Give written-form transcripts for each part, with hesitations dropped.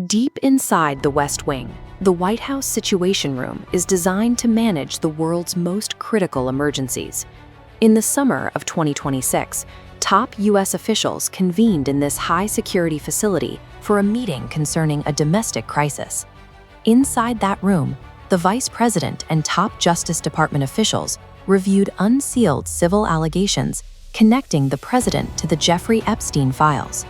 Deep inside the West Wing, the White House Situation Room is designed to manage the world's most critical emergencies. In the summer of 2026, top U.S. officials convened in this high-security facility for a meeting concerning a domestic crisis. Inside that room, the Vice President and top Justice Department officials reviewed unsealed civil allegations connecting the president to the Jeffrey Epstein files.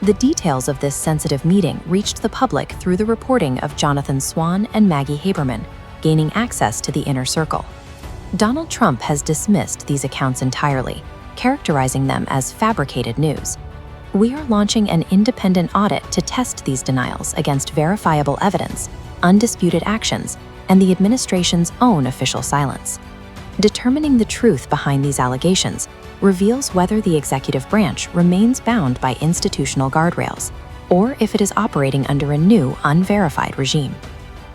The details of this sensitive meeting reached the public through the reporting of Jonathan Swan and Maggie Haberman, gaining access to the inner circle. Donald Trump has dismissed these accounts entirely, characterizing them as fabricated news. We are launching an independent audit to test these denials against verifiable evidence, undisputed actions, and the administration's own official silence. Determining the truth behind these allegations reveals whether the executive branch remains bound by institutional guardrails, or if it is operating under a new, unverified regime.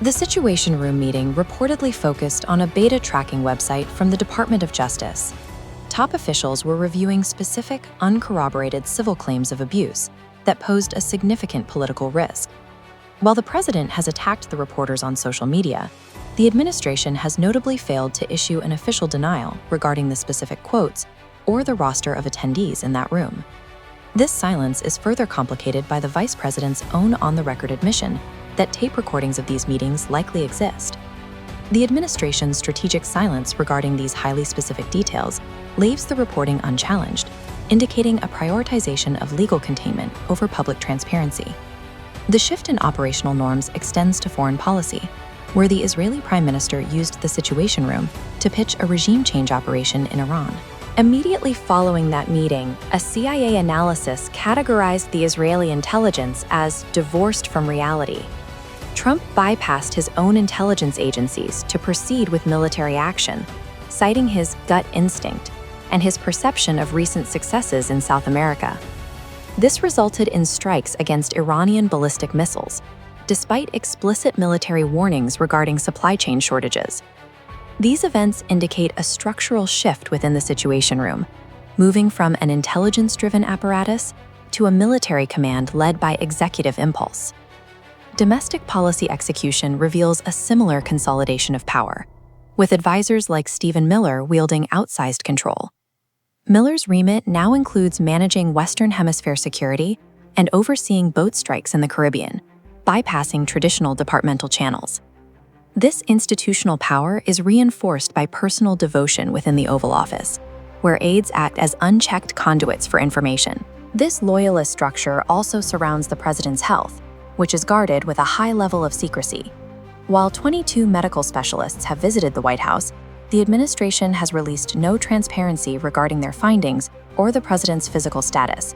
The Situation Room meeting reportedly focused on a beta tracking website from the Department of Justice. Top officials were reviewing specific, uncorroborated civil claims of abuse that posed a significant political risk. While the president has attacked the reporters on social media, the administration has notably failed to issue an official denial regarding the specific quotes or the roster of attendees in that room. This silence is further complicated by the vice president's own on-the-record admission that tape recordings of these meetings likely exist. The administration's strategic silence regarding these highly specific details leaves the reporting unchallenged, indicating a prioritization of legal containment over public transparency. The shift in operational norms extends to foreign policy, where the Israeli Prime Minister used the Situation Room to pitch a regime change operation in Iran. Immediately following that meeting, a CIA analysis categorized the Israeli intelligence as divorced from reality. Trump bypassed his own intelligence agencies to proceed with military action, citing his gut instinct and his perception of recent successes in South America. This resulted in strikes against Iranian ballistic missiles, despite explicit military warnings regarding supply chain shortages. These events indicate a structural shift within the Situation Room, moving from an intelligence-driven apparatus to a military command led by executive impulse. Domestic policy execution reveals a similar consolidation of power, with advisors like Stephen Miller wielding outsized control. Miller's remit now includes managing Western Hemisphere security and overseeing boat strikes in the Caribbean, bypassing traditional departmental channels. This institutional power is reinforced by personal devotion within the Oval Office, where aides act as unchecked conduits for information. This loyalist structure also surrounds the president's health, which is guarded with a high level of secrecy. While 22 medical specialists have visited the White House, the administration has released no transparency regarding their findings or the president's physical status.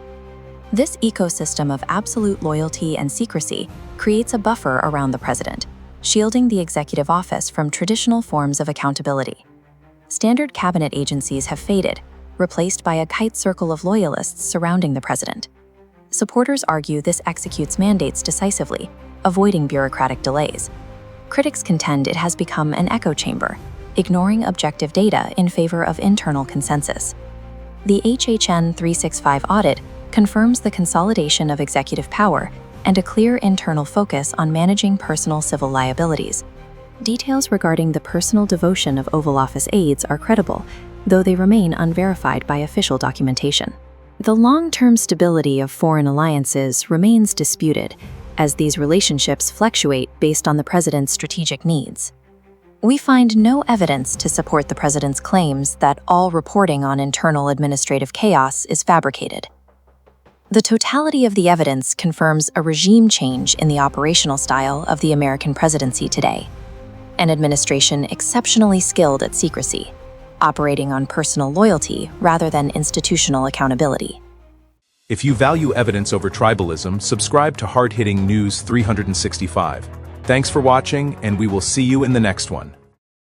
This ecosystem of absolute loyalty and secrecy creates a buffer around the president, shielding the executive office from traditional forms of accountability. Standard cabinet agencies have faded, replaced by a kite circle of loyalists surrounding the president. Supporters argue this executes mandates decisively, avoiding bureaucratic delays. Critics contend it has become an echo chamber, ignoring objective data in favor of internal consensus. The HHN365 audit confirms the consolidation of executive power and a clear internal focus on managing personal civil liabilities. Details regarding the personal devotion of Oval Office aides are credible, though they remain unverified by official documentation. The long-term stability of foreign alliances remains disputed, as these relationships fluctuate based on the president's strategic needs. We find no evidence to support the president's claims that all reporting on internal administrative chaos is fabricated. The totality of the evidence confirms a regime change in the operational style of the American presidency today, an administration exceptionally skilled at secrecy, operating on personal loyalty rather than institutional accountability. If you value evidence over tribalism, subscribe to Hard-Hitting News 365. Thanks for watching, and we will see you in the next one.